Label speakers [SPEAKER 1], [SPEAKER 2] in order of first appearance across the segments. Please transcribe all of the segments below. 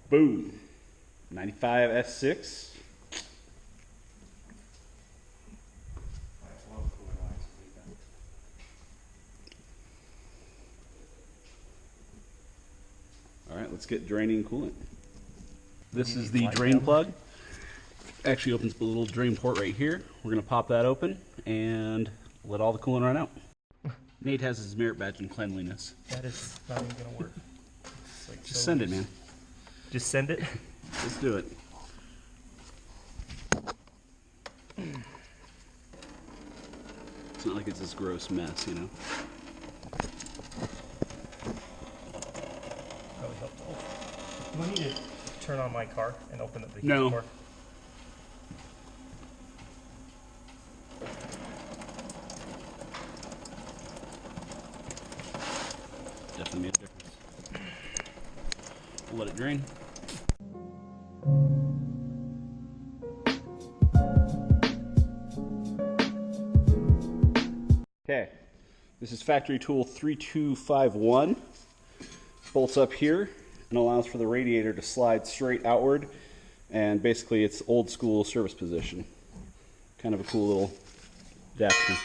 [SPEAKER 1] Boom. 95 S6. All right, let's get draining coolant. This is the drain plug. Actually opens the little drain port right here. We're going to pop that open and let all the coolant run out. Nate has his merit badge in cleanliness.
[SPEAKER 2] That is not even going to work. Like
[SPEAKER 1] just send it, man.
[SPEAKER 2] Just send it?
[SPEAKER 1] Let's do it. It's not like it's this gross mess, you know?
[SPEAKER 2] Probably helpful. Do I need to turn on my car and open up the heat
[SPEAKER 1] No.
[SPEAKER 2] port?
[SPEAKER 1] Definitely made a difference. We'll let it drain. Okay, this is factory tool 3251. Bolts up here and allows for the radiator to slide straight outward, and basically it's old school service position. Kind of a cool little adapter.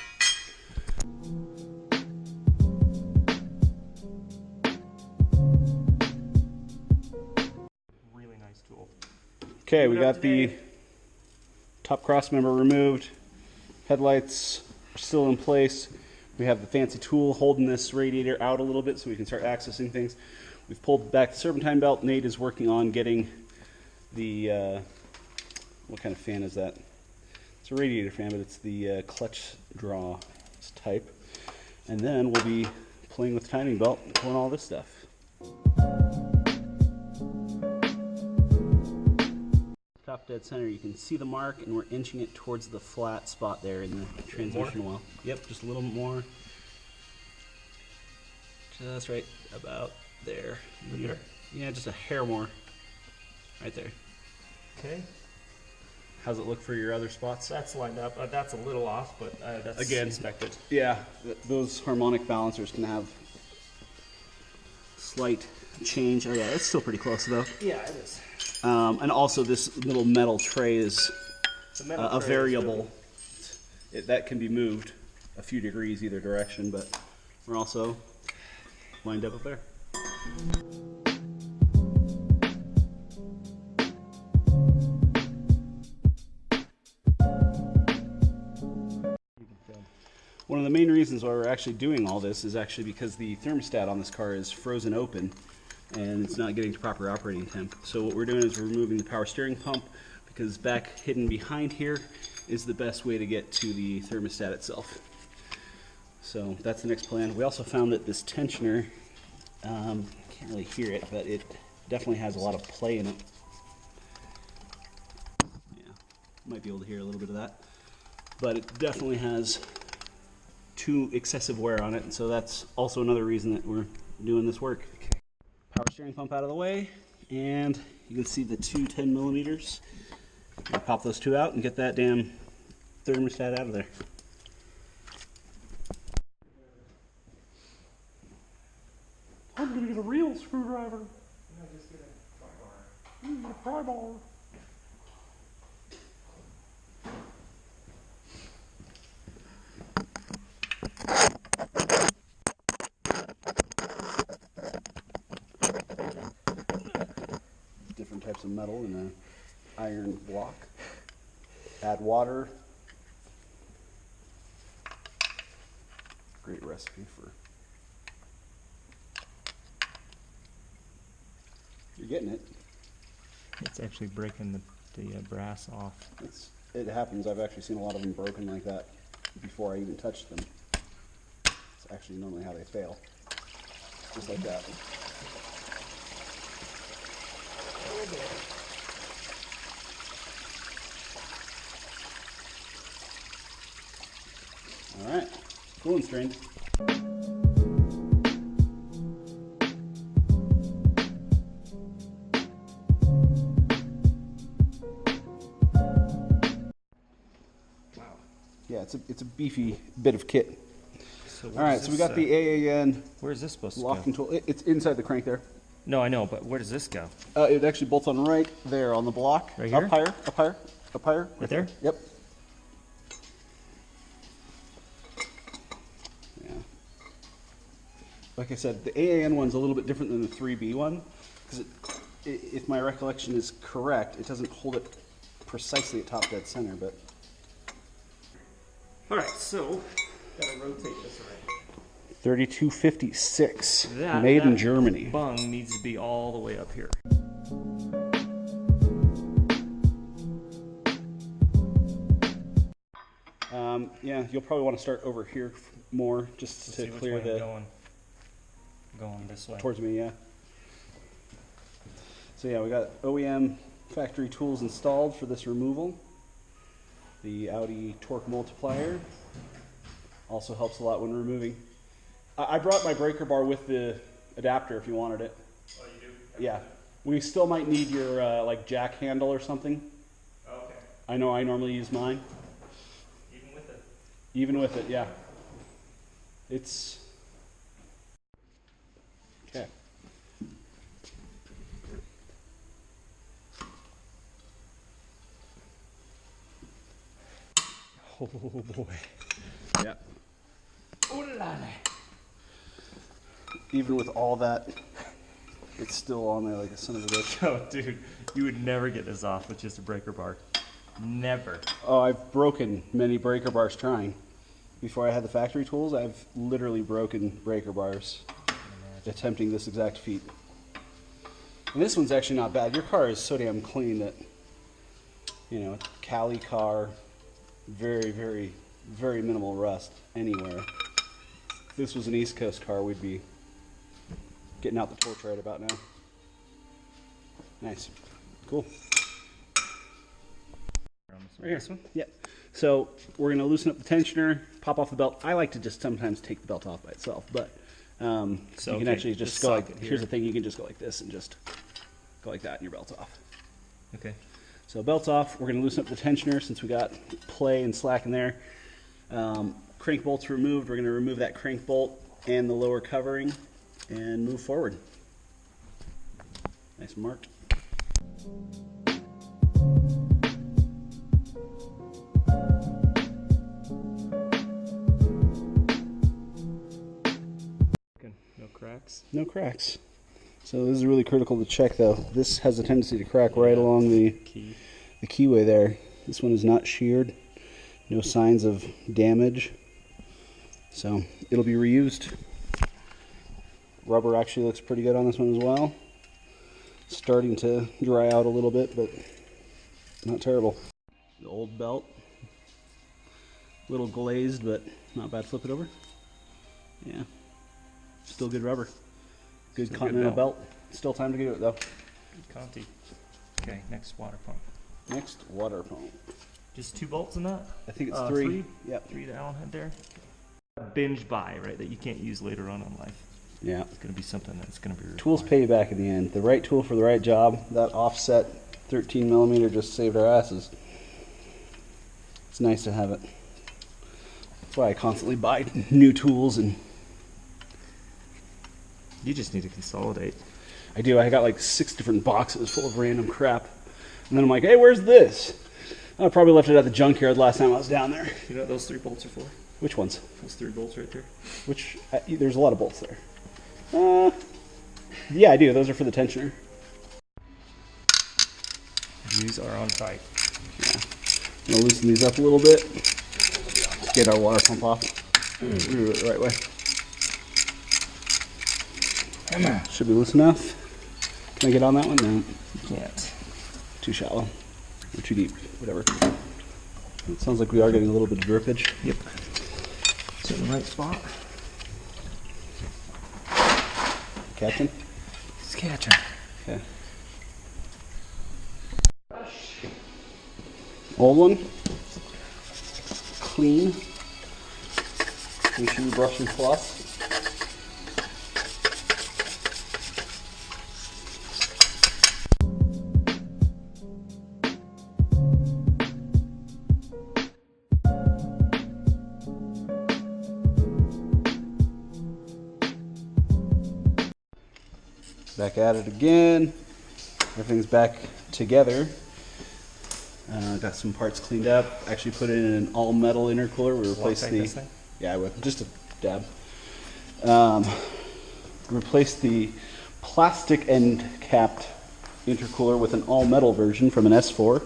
[SPEAKER 2] Really nice tool.
[SPEAKER 1] Okay, we got the top cross member removed. Headlights are still in place. We have the fancy tool holding this radiator out a little bit so we can start accessing things. We've pulled back the serpentine belt. Nate is working on getting the, what kind of fan is that? It's a radiator fan, but it's the clutch draw type. And then we'll be playing with the timing belt and pulling all this stuff. Top dead center, you can see the mark, and we're inching it towards the flat spot there in the transmission well. Yep, just a little more. Just right about there.
[SPEAKER 2] Here?
[SPEAKER 1] Yeah, just a hair more. Right there.
[SPEAKER 2] Okay.
[SPEAKER 1] How's it look for your other spots?
[SPEAKER 2] That's lined up. That's a little off, but that's
[SPEAKER 1] again
[SPEAKER 2] expected.
[SPEAKER 1] Yeah, those harmonic balancers can have slight change. Oh yeah, it's still pretty close though.
[SPEAKER 2] Yeah, it is.
[SPEAKER 1] And also this little metal tray is a variable. That can be moved a few degrees either direction, but we're also lined up there. One of the main reasons why we're actually doing all this is actually because the thermostat on this car is frozen open and it's not getting to proper operating temp. So what we're doing is we're removing the power steering pump, because back hidden behind here is the best way to get to the thermostat itself. So that's the next plan. We also found that this tensioner, can't really hear it, but it definitely has a lot of play in it. Yeah, might be able to hear a little bit of that. But it definitely has too excessive wear on it, and so that's also another reason that we're doing this work. Power steering pump out of the way, and you can see the two 10 millimeters. I'll pop those two out and get that damn thermostat out of there. I'm gonna get a real screwdriver. No, just get a pry bar. Different types of metal in an iron block. Add water. Great recipe for. You're getting it.
[SPEAKER 2] It's actually breaking the brass off.
[SPEAKER 1] It happens. I've actually seen a lot of them broken like that before I even touched them. It's actually normally how they fail. Just like that. All right, coolant strained. Wow. Yeah, it's a beefy bit of kit. So all right, so we got the AAN.
[SPEAKER 2] Where is this supposed to
[SPEAKER 1] locking
[SPEAKER 2] go?
[SPEAKER 1] tool. It's inside the crank there.
[SPEAKER 2] No, I know, but where does this go?
[SPEAKER 1] It actually bolts on right there on the block.
[SPEAKER 2] Right here?
[SPEAKER 1] Up higher, up higher, up higher.
[SPEAKER 2] Right there?
[SPEAKER 1] Yep. Yeah. Like I said, the AAN one's a little bit different than the 3B one, because if my recollection is correct, it doesn't hold it precisely at top dead center, but...
[SPEAKER 2] All right, so gotta rotate this around.
[SPEAKER 1] 3256, made in Germany.
[SPEAKER 2] Bung needs to be all the way up here.
[SPEAKER 1] Yeah, you'll probably want to start over here more, just to clear the...
[SPEAKER 2] Going this way.
[SPEAKER 1] Towards me, yeah. So yeah, we got OEM factory tools installed for this removal. The Audi torque multiplier also helps a lot when removing. I brought my breaker bar with the adapter if you wanted it.
[SPEAKER 2] Oh, you do?
[SPEAKER 1] Yeah. We still might need your like jack handle or something.
[SPEAKER 2] Oh, okay.
[SPEAKER 1] I know I normally use mine.
[SPEAKER 2] Even with it?
[SPEAKER 1] Even with it, yeah. It's... Okay.
[SPEAKER 2] Oh boy.
[SPEAKER 1] Yeah.
[SPEAKER 2] Ooh la la.
[SPEAKER 1] Even with all that, it's still on there like a son of a bitch.
[SPEAKER 2] Oh, dude, you would never get this off with just a breaker bar. Never.
[SPEAKER 1] Oh, I've broken many breaker bars trying. Before I had the factory tools, I've literally broken breaker bars attempting this exact feat. And this one's actually not bad. Your car is so damn clean that, you know, Cali car, very, very, very minimal rust anywhere. If this was an East Coast car, we'd be getting out the torch right about now. Nice. Cool.
[SPEAKER 2] Right here. This one?
[SPEAKER 1] Yep. So we're going to loosen up the tensioner, pop off the belt. I like to just sometimes take the belt off by itself, but you can actually just go like, here's the thing, you can just go like this and just go like that and your belt's off.
[SPEAKER 2] Okay.
[SPEAKER 1] So belt's off. We're going to loosen up the tensioner since we got play and slack in there. Crank bolt's removed. We're going to remove that crank bolt and the lower covering and move forward. Nice and marked.
[SPEAKER 2] No cracks?
[SPEAKER 1] No cracks. So this is really critical to check though. This has a tendency to crack right along the keyway there. This one is not sheared. No signs of damage. So it'll be reused. Rubber actually looks pretty good on this one as well. Starting to dry out a little bit, but not terrible. The old belt. A little glazed, but not bad. Flip it over. Yeah. Still good rubber. Good
[SPEAKER 2] Still
[SPEAKER 1] Continental
[SPEAKER 2] good
[SPEAKER 1] belt. Still time to do it though.
[SPEAKER 2] Good Conti. Okay, next water pump.
[SPEAKER 1] Next, water pump.
[SPEAKER 2] Just 2 bolts in that?
[SPEAKER 1] I think it's 3. Yep.
[SPEAKER 2] 3 that Alan had there. A binge buy, right, that you can't use later on in life.
[SPEAKER 1] Yeah.
[SPEAKER 2] It's going to be something that's going to be required.
[SPEAKER 1] Tools pay you back in the end. The right tool for the right job. That offset 13 millimeter just saved our asses. It's nice to have it. That's why I constantly buy new tools, and
[SPEAKER 2] You just need to consolidate.
[SPEAKER 1] I do. I got like 6 different boxes full of random crap. And then I'm like, hey, where's this? I probably left it at the junkyard last time I was down there.
[SPEAKER 2] You know what those 3 bolts are for?
[SPEAKER 1] Which ones?
[SPEAKER 2] Those 3 bolts right there.
[SPEAKER 1] Which, there's a lot of bolts there. Yeah, I do. Those are for the tensioner.
[SPEAKER 2] These are on tight.
[SPEAKER 1] Yeah. I'm going to loosen these up a little bit. Get our water pump off. Do it the right way.
[SPEAKER 2] Come on.
[SPEAKER 1] Should be loose enough. Can I get on that one? No.
[SPEAKER 2] You can't.
[SPEAKER 1] Too shallow. Or too deep. Whatever. It sounds like we are getting a little bit of drippage.
[SPEAKER 2] Yep. Is it in the right spot?
[SPEAKER 1] Catching?
[SPEAKER 2] It's catching.
[SPEAKER 1] Okay. Old one. Clean. Make sure you brush and floss. Back at it again. Everything's back together. Got some parts cleaned up. Actually put it in an all metal intercooler. We replaced the, yeah, with just a dab. Replaced the plastic end capped intercooler with an all metal version from an S4.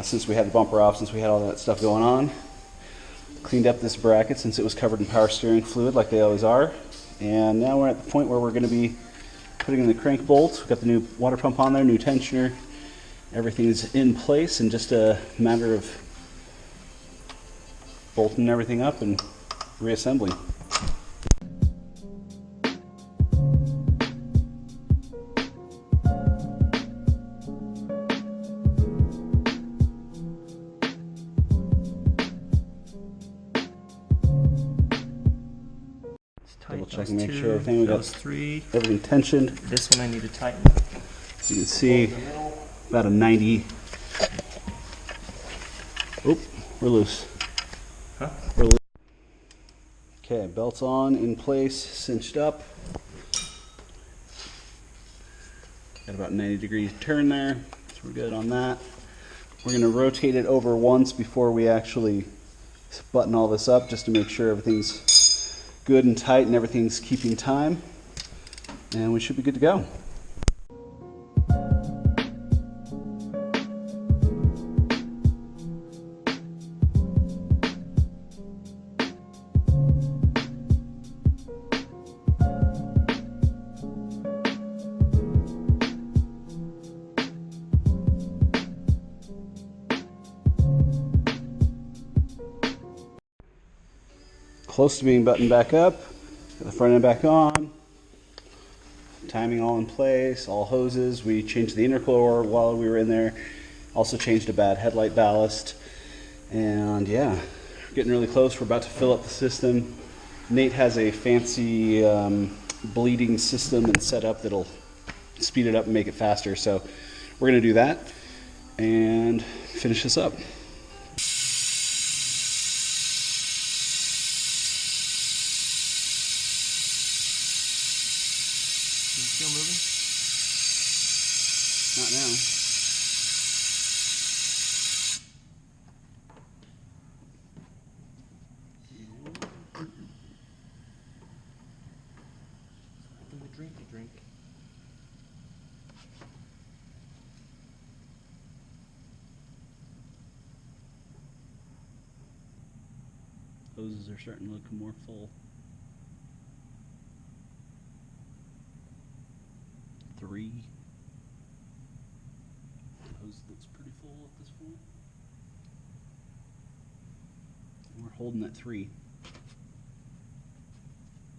[SPEAKER 1] Since we had the bumper off, since we had all that stuff going on. Cleaned up this bracket since it was covered in power steering fluid like they always are. And now we're at the point where we're going to be putting in the crank bolts. We've got the new water pump on there, new tensioner. Everything is in place and just a matter of bolting everything up and reassembling. Double check and make sure everything, we got everything tensioned.
[SPEAKER 2] This one I need to tighten.
[SPEAKER 1] So you can see about a 90. Oop, we're loose.
[SPEAKER 2] Huh?
[SPEAKER 1] We're loose. Okay, belt's on, in place, cinched up. Got about 90-degree turn there, so we're good on that. We're going to rotate it over once before we actually button all this up, just to make sure everything's good and tight and everything's keeping time, and we should be good to go. Close to being buttoned back up. Got the front end back on. Timing all in place, all hoses. We changed the intercooler while we were in there. Also changed a bad headlight ballast. And yeah, getting really close. We're about to fill up the system. Nate has a fancy bleeding system and setup that'll speed it up and make it faster. So we're gonna do that and finish this up.
[SPEAKER 2] Still moving?
[SPEAKER 1] Not now.
[SPEAKER 2] Drink.
[SPEAKER 1] Hoses are starting to look more full. 3. Hose looks pretty full at this point. And we're holding at 3.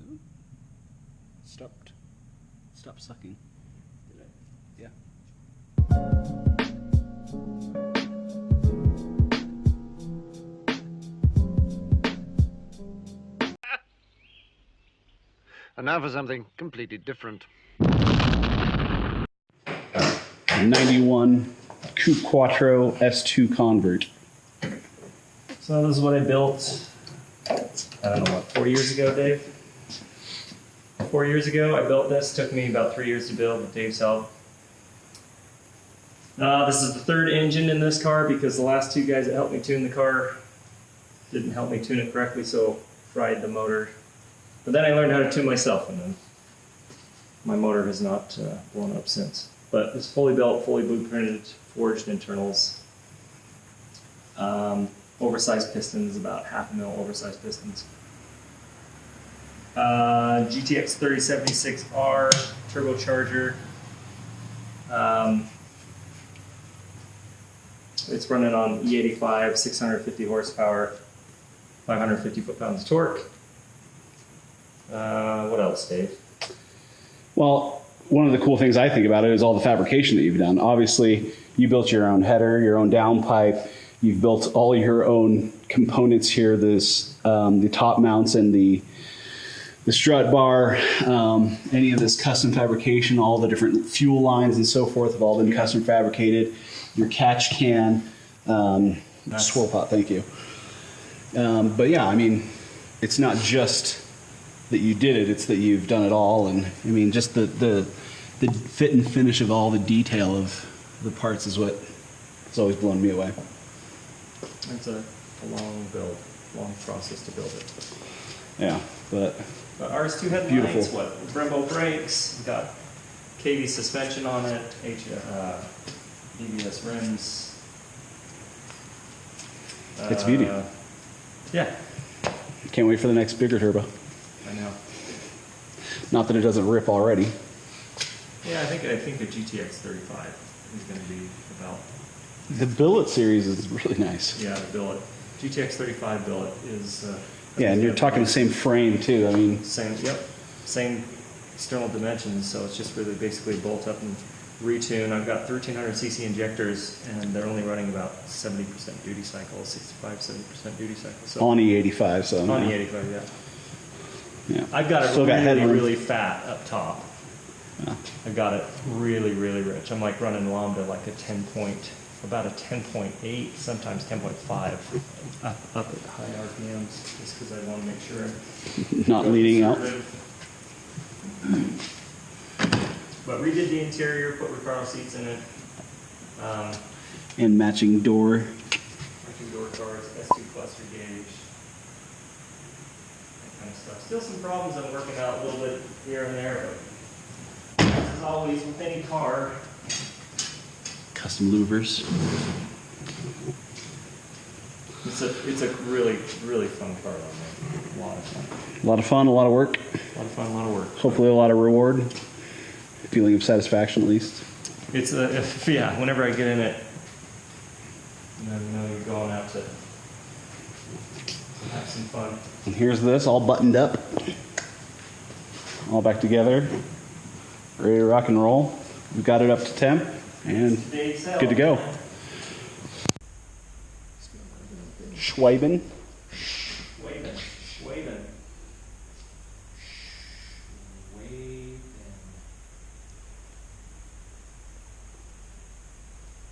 [SPEAKER 1] Ooh. Stopped sucking. Did it? Yeah.
[SPEAKER 3] And now for something completely different.
[SPEAKER 1] 91 Coupe Quattro S2 convert.
[SPEAKER 2] So this is what I built, I don't know what, 4 years ago, Dave? 4 years ago I built this. Took me about 3 years to build with Dave's help. This is the third engine in this car because the last two guys that helped me tune the car didn't help me tune it correctly, so fried the motor. But then I learned how to tune myself, and then my motor has not blown up since. But it's fully built, fully blueprinted, forged internals. Oversized pistons, about 1/2 mil oversized pistons. GTX 3076R turbocharger. It's running on E85, 650 horsepower, 550 foot-pounds of torque. What else, Dave?
[SPEAKER 1] Well, one of the cool things I think about it is all the fabrication that you've done. Obviously, you built your own header, your own downpipe. You've built all your own components here. This, the top mounts and the strut bar, any of this custom fabrication, all the different fuel lines and so forth have all been custom fabricated. Your catch can, swirl pot, thank you. But yeah, I mean, it's not just that you did it, it's that you've done it all. And I mean, just the the fit and finish of all the detail of the parts is what has always blown me away.
[SPEAKER 2] It's a long build, long process to build it.
[SPEAKER 1] Yeah, but
[SPEAKER 2] RS2 headlights,
[SPEAKER 1] beautiful.
[SPEAKER 2] what? Brembo brakes, we got KV suspension on it, ABS rims.
[SPEAKER 1] It's beauty.
[SPEAKER 2] Yeah,
[SPEAKER 1] Can't wait for the next bigger turbo.
[SPEAKER 2] I know.
[SPEAKER 1] Not that it doesn't rip already.
[SPEAKER 2] Yeah, I think the GTX 35 is going to be about.
[SPEAKER 1] The billet series is really nice.
[SPEAKER 2] Yeah, the billet. GTX 35 billet is.
[SPEAKER 1] Yeah, and you're talking the same frame too. I mean,
[SPEAKER 2] Same, yep, same external dimensions. So it's just really basically bolt up and retune. I've got 1300cc injectors, and they're only running about 70% duty cycle, 70% duty cycle. So
[SPEAKER 1] on E85, so
[SPEAKER 2] on
[SPEAKER 1] yeah.
[SPEAKER 2] E85, yeah.
[SPEAKER 1] Yeah.
[SPEAKER 2] I've got it
[SPEAKER 1] Still got
[SPEAKER 2] really,
[SPEAKER 1] headroom.
[SPEAKER 2] really fat up top.
[SPEAKER 1] Yeah.
[SPEAKER 2] I got it really, really rich. I'm like running Lambda like about a 10.8, sometimes 10.5 up at high RPMs, just because I want to make sure I'm
[SPEAKER 1] Not leaning out.
[SPEAKER 2] But redid the interior, put Recaro seats in it.
[SPEAKER 1] And matching door.
[SPEAKER 2] Matching door cards, S2 cluster gauge, that kind of stuff. Still some problems I'm working out a little bit here and there, but as always with any car,
[SPEAKER 1] Custom louvers.
[SPEAKER 2] it's a really, really fun car though, man. A lot of fun.
[SPEAKER 1] A lot of fun, a lot of work.
[SPEAKER 2] A lot of fun, a lot of work.
[SPEAKER 1] Hopefully a lot of reward. Feeling of satisfaction at least.
[SPEAKER 2] It's yeah, whenever I get in it, you know you're going out to have some fun.
[SPEAKER 1] And here's this all buttoned up. All back together. Ready to rock and roll. We've got it up to temp and good to go. Schweiben.